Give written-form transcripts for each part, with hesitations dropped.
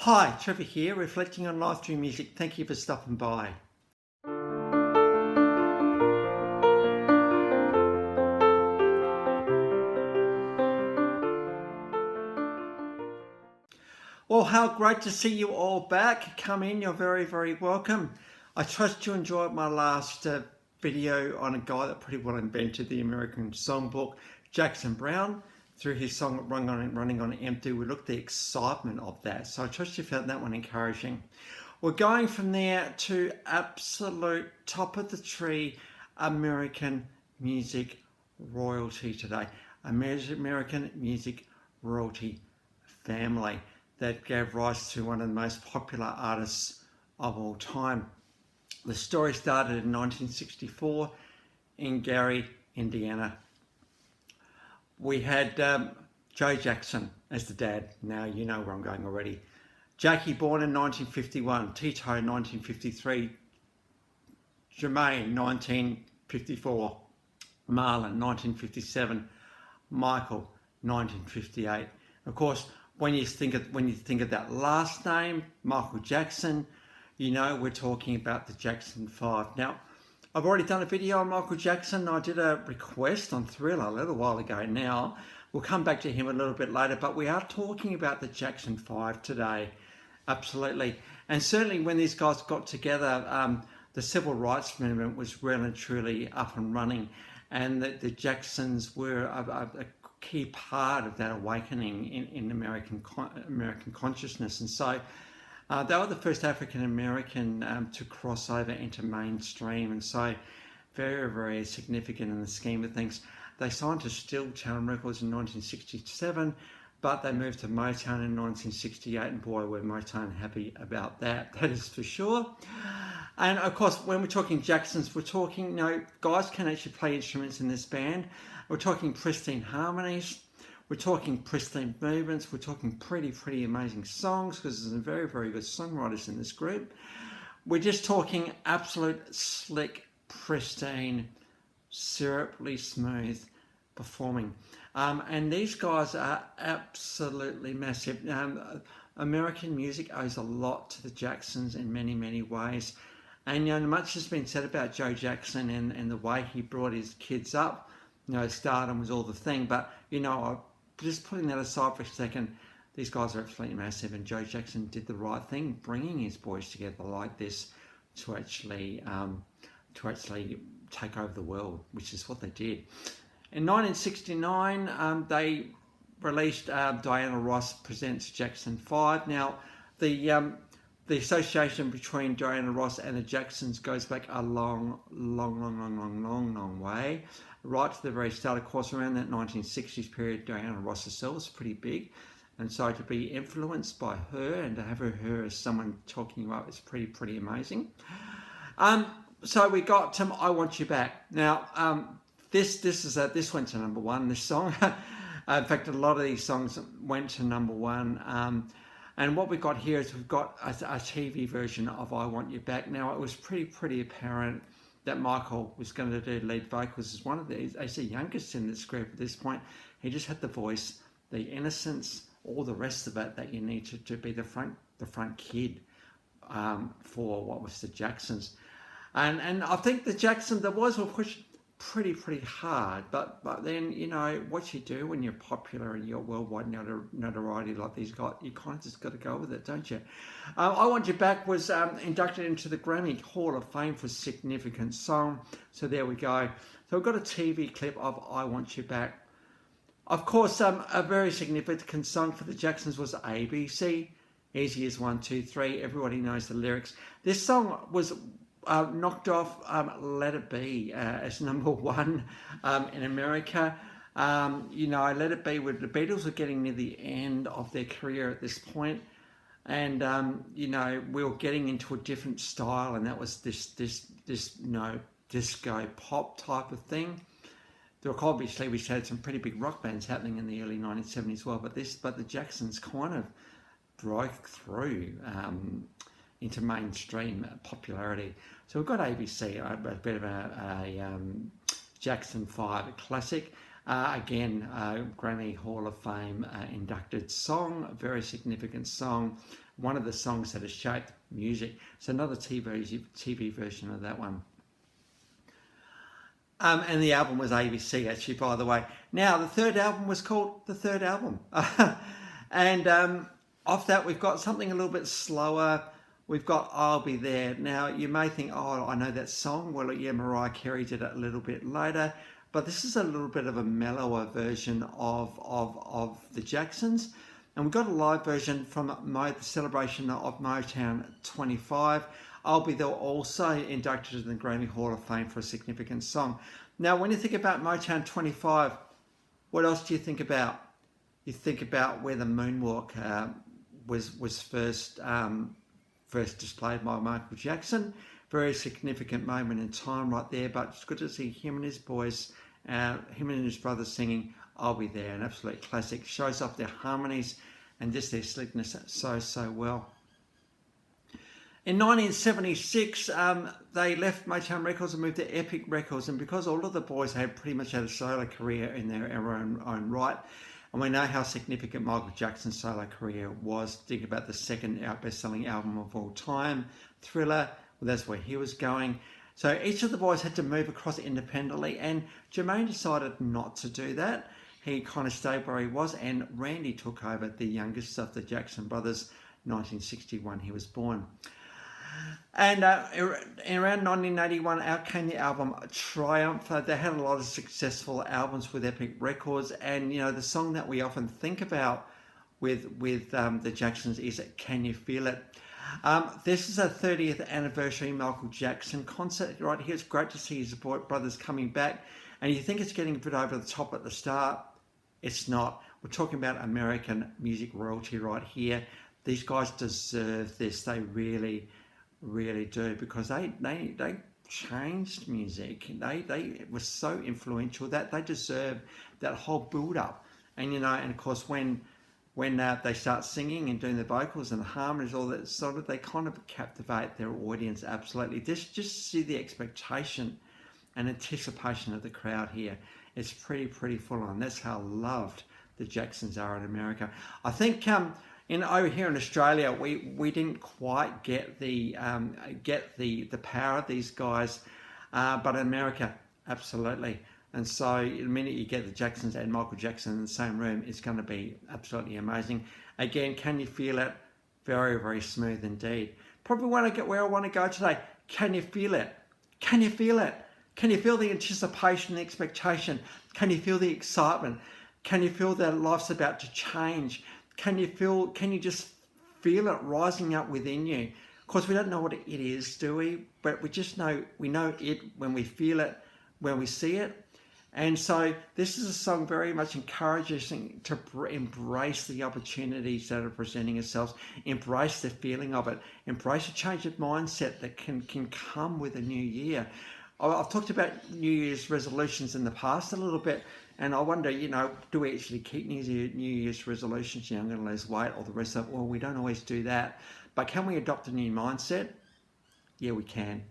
Hi, Trevor here, reflecting on live stream music. Thank you for stopping by. Well, how great to see you all back. Come in, you're very, very welcome. I trust you enjoyed my last video on a guy that pretty well invented the American songbook, Jackson Browne. Through his song Running on Empty, we looked at the excitement of that. So I trust you found that one encouraging. We're going from there to absolute top of the tree American music royalty today. American music royalty family that gave rise to one of the most popular artists of all time. The story started in 1964 in Gary, Indiana. We had Joe Jackson as the dad. Now you know where I'm going already. Jackie born in 1951, Tito 1953, Jermaine 1954, Marlon 1957, Michael 1958. Of course, when you think of that last name, Michael Jackson, you know we're talking about the Jackson 5. Now, I've already done a video on Michael Jackson. I did a request on Thriller a little while ago now. We'll come back to him a little bit later, but we are talking about the Jackson 5 today. Absolutely. And certainly when these guys got together, the civil rights movement was really and truly up and running. And the Jacksons were a key part of that awakening in American consciousness. And so they were the first African American to cross over into mainstream, and so very, very significant in the scheme of things. They signed to Stilltown Records in 1967, but they moved to Motown in 1968, and boy, were Motown happy about that. That is for sure. And of course, when we're talking Jacksons, we're talking, guys can actually play instruments in this band. We're talking pristine harmonies. We're talking pristine movements. We're talking pretty amazing songs, because there's some very, very good songwriters in this group. We're just talking absolute slick, pristine, syruply smooth performing. And these guys are absolutely massive. American music owes a lot to the Jacksons in many, many ways. And much has been said about Joe Jackson and the way he brought his kids up. Stardom was all the thing, but just putting that aside for a second, these guys are absolutely massive, and Joe Jackson did the right thing, bringing his boys together like this to actually take over the world, which is what they did. In 1969, they released Diana Ross Presents Jackson 5. Now, the association between Diana Ross and the Jacksons goes back a long way. Right to the very start, of course, around that 1960s period, Diana Ross herself was pretty big. And so to be influenced by her and to have her as someone talking about is pretty amazing. So we got I Want You Back. Now, this went to number one, this song. In fact, a lot of these songs went to number one. And what we've got here is we've got a TV version of I Want You Back. Now, it was pretty apparent that Michael was going to do lead vocals as one of these. He's the youngest in this group at this point. He just had the voice, the innocence, all the rest of it that you need to be the front kid for what was the Jacksons. And I think the boys were pushed pretty hard, but then what you do when you're popular and you're worldwide notoriety like these guys, you kind of just got to go with it, don't you? I Want You Back was inducted into the Grammy Hall of Fame for significant song, so there we go. So we've got a TV clip of I Want You Back. Of course, a very significant song for the Jacksons was ABC, Easy as 1, 2, 3. Everybody knows the lyrics. This song was knocked off Let It Be as number one in America. Let It Be, the Beatles were getting near the end of their career at this point, and we were getting into a different style, and that was this disco pop type of thing. There were obviously we had some pretty big rock bands happening in the early 1970s as well, but the Jacksons kind of broke through into mainstream popularity. So we've got ABC, a bit of a Jackson 5 classic. Again, Grammy Hall of Fame inducted song, a very significant song. One of the songs that has shaped music. It's another TV version of that one. And the album was ABC, actually, by the way. Now, the third album was called The Third Album. And off that, we've got something a little bit slower. We've got I'll Be There. Now, you may think, oh, I know that song. Well, yeah, Mariah Carey did it a little bit later. But this is a little bit of a mellower version of the Jacksons. And we've got a live version from the celebration of Motown 25. I'll Be There also inducted in the Grammy Hall of Fame for a significant song. Now, when you think about Motown 25, what else do you think about? You think about where the moonwalk was first displayed by Michael Jackson. Very significant moment in time right there, but it's good to see him and his boys, him and his brothers singing I'll Be There, an absolute classic. Shows off their harmonies and just their slickness so well. In 1976, they left Motown Records and moved to Epic Records, and because all of the boys had pretty much had a solo career in their own right, and we know how significant Michael Jackson's solo career was. Think about the second best-selling album of all time, Thriller. Well, that's where he was going. So each of the boys had to move across independently, and Jermaine decided not to do that. He kind of stayed where he was, and Randy took over, the youngest of the Jackson brothers. 1961 he was born. And around 1981 out came the album Triumph. They had a lot of successful albums with Epic Records, and you know the song that we often think about with the Jacksons is Can You Feel It? This is a 30th anniversary Michael Jackson concert right here. It's great to see his brothers coming back, and you think it's getting a bit over the top at the start. It's not. We're talking about American music royalty right here. These guys deserve this. They really do, because they changed music. They were so influential that they deserve that whole build up. And you know, and of course when they start singing and doing the vocals and the harmonies, all that sort of, they kind of captivate their audience absolutely. Just see the expectation and anticipation of the crowd here. It's pretty full on. That's how loved the Jacksons are in America. I think over here in Australia, we didn't quite get the power of these guys, but in America, absolutely. And so the minute you get the Jacksons and Michael Jackson in the same room, it's going to be absolutely amazing. Again, Can You Feel It? Very smooth indeed. Probably when I get where I want to go today. Can you feel it? Can you feel it? Can you feel the anticipation, the expectation? Can you feel the excitement? Can you feel that life's about to change? Can you just feel it rising up within you? Of course, we don't know what it is, do we? But we know it when we feel it, when we see it. And so this is a song very much encouraging to embrace the opportunities that are presenting themselves, embrace the feeling of it, embrace a change of mindset that can come with a new year. I've talked about New Year's resolutions in the past a little bit, and I wonder, do we actually keep New Year's resolutions? I'm going to lose weight, or the rest of it. Well, we don't always do that. But can we adopt a new mindset? Yeah, we can.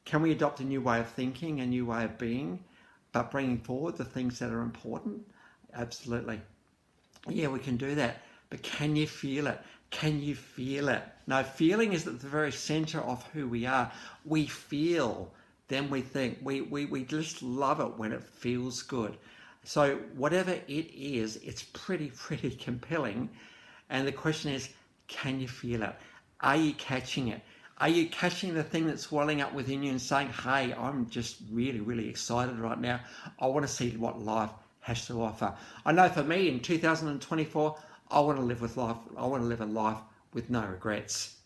Can we adopt a new way of thinking, a new way of being, but bringing forward the things that are important? Absolutely. Yeah, we can do that. But can you feel it? Can you feel it? No, feeling is at the very center of who we are. We feel, then we think. We just love it when it feels good. So whatever it is, it's pretty compelling. And the question is, can you feel it? Are you catching it? Are you catching the thing that's welling up within you and saying, hey, I'm just really excited right now. I want to see what life has to offer. I know for me in 2024, I want to live with life. I want to live a life with no regrets.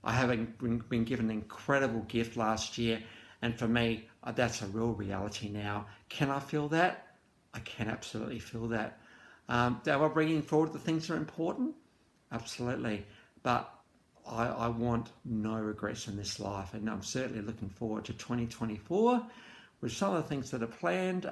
I have been given an incredible gift last year, and for me, that's a real reality now. Can I feel that? I can absolutely feel that. Am I bringing forward the things that are important? Absolutely. But I want no regrets in this life, and I'm certainly looking forward to 2024 with some of the things that are planned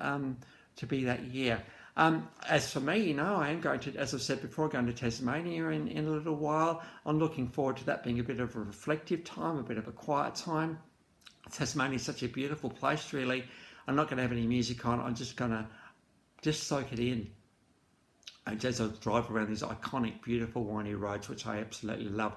to be that year. As for me, I am going to, as I've said before, going to Tasmania in a little while. I'm looking forward to that being a bit of a reflective time, a bit of a quiet time. Tasmania is such a beautiful place, really. I'm not going to have any music on. I'm just going to just soak it in. And as I drive around these iconic, beautiful, windy roads, which I absolutely love.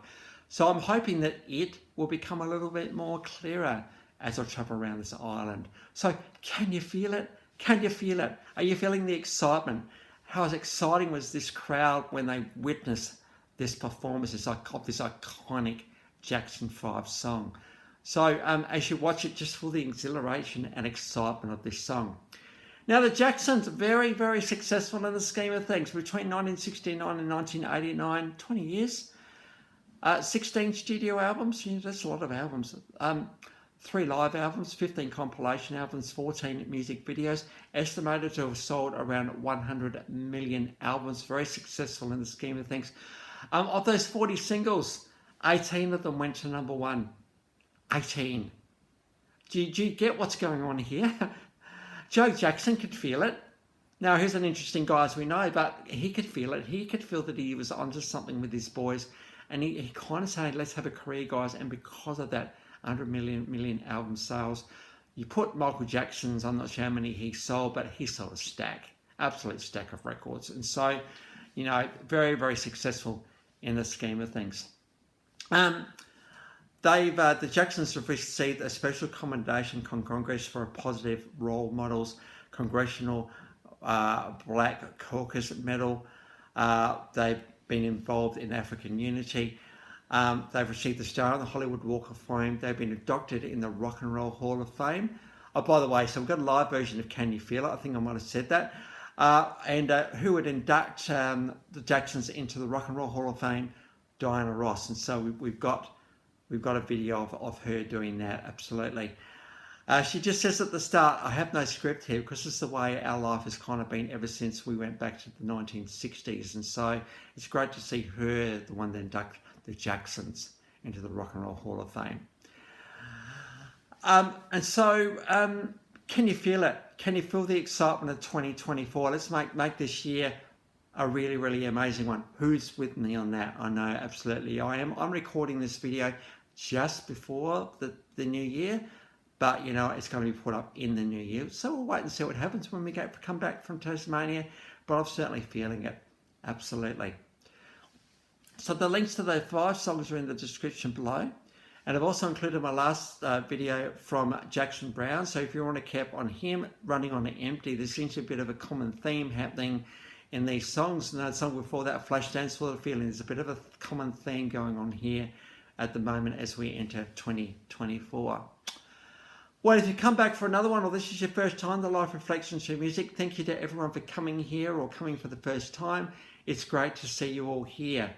So I'm hoping that it will become a little bit more clearer as I travel around this island. So can you feel it? Can you feel it? Are you feeling the excitement? How exciting was this crowd when they witnessed this performance, this iconic Jackson 5 song? So as you watch it, just feel the exhilaration and excitement of this song. Now, the Jacksons, very, very successful in the scheme of things. Between 1969 and 1989, 20 years. 16 studio albums, that's a lot of albums. 3 live albums, 15 compilation albums, 14 music videos. Estimated to have sold around 100 million albums. Very successful in the scheme of things. Of those 40 singles, 18 of them went to number 1. 18. Do you get what's going on here? Joe Jackson could feel it. Now, he's an interesting guy, as we know, but he could feel it. He could feel that he was onto something with his boys. And he kind of said, let's have a career, guys. And because of that 100 million album sales, you put Michael Jackson's, I'm not sure how many he sold, but he sold a stack, absolute stack of records. And so, very, very successful in the scheme of things. The Jacksons have received a special commendation from Congress for positive role models, Congressional Black Caucus Medal. They've been involved in African unity. They've received a star on the Hollywood Walk of Fame. They've been inducted in the Rock and Roll Hall of Fame. Oh, by the way, so we've got a live version of Can You Feel It? I think I might have said that. And who would induct the Jacksons into the Rock and Roll Hall of Fame? Diana Ross. And so we've got a video of her doing that, absolutely. She just says at the start, I have no script here because this is the way our life has kind of been ever since we went back to the 1960s. And so it's great to see her, the one that induct the Jacksons into the Rock and Roll Hall of Fame. And so can you feel it? Can you feel the excitement of 2024? Let's make this year a really, really amazing one. Who's with me on that? I know absolutely I am. I'm recording this video just before the new year, but it's going to be put up in the new year. So we'll wait and see what happens when we come back from Tasmania, but I'm certainly feeling it, absolutely. So the links to those 5 songs are in the description below. And I've also included my last video from Jackson Browne. So if you want to keep on him running on empty, there seems to be a bit of a common theme happening in these songs. And that song before that, Flashdance for the Feeling, there's a bit of a common theme going on here at the moment as we enter 2024. Well, if you come back for another one, or this is your first time, the Life Reflections through Music, thank you to everyone for coming here or coming for the first time. It's great to see you all here.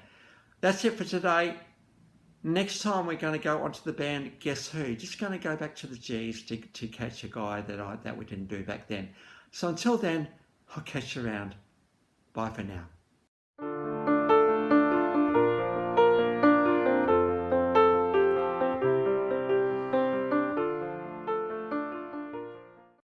That's it for today. Next time we're going to go onto the band Guess Who. Just going to go back to the G's to catch a guy that we didn't do back then. So until then, I'll catch you around. Bye for now.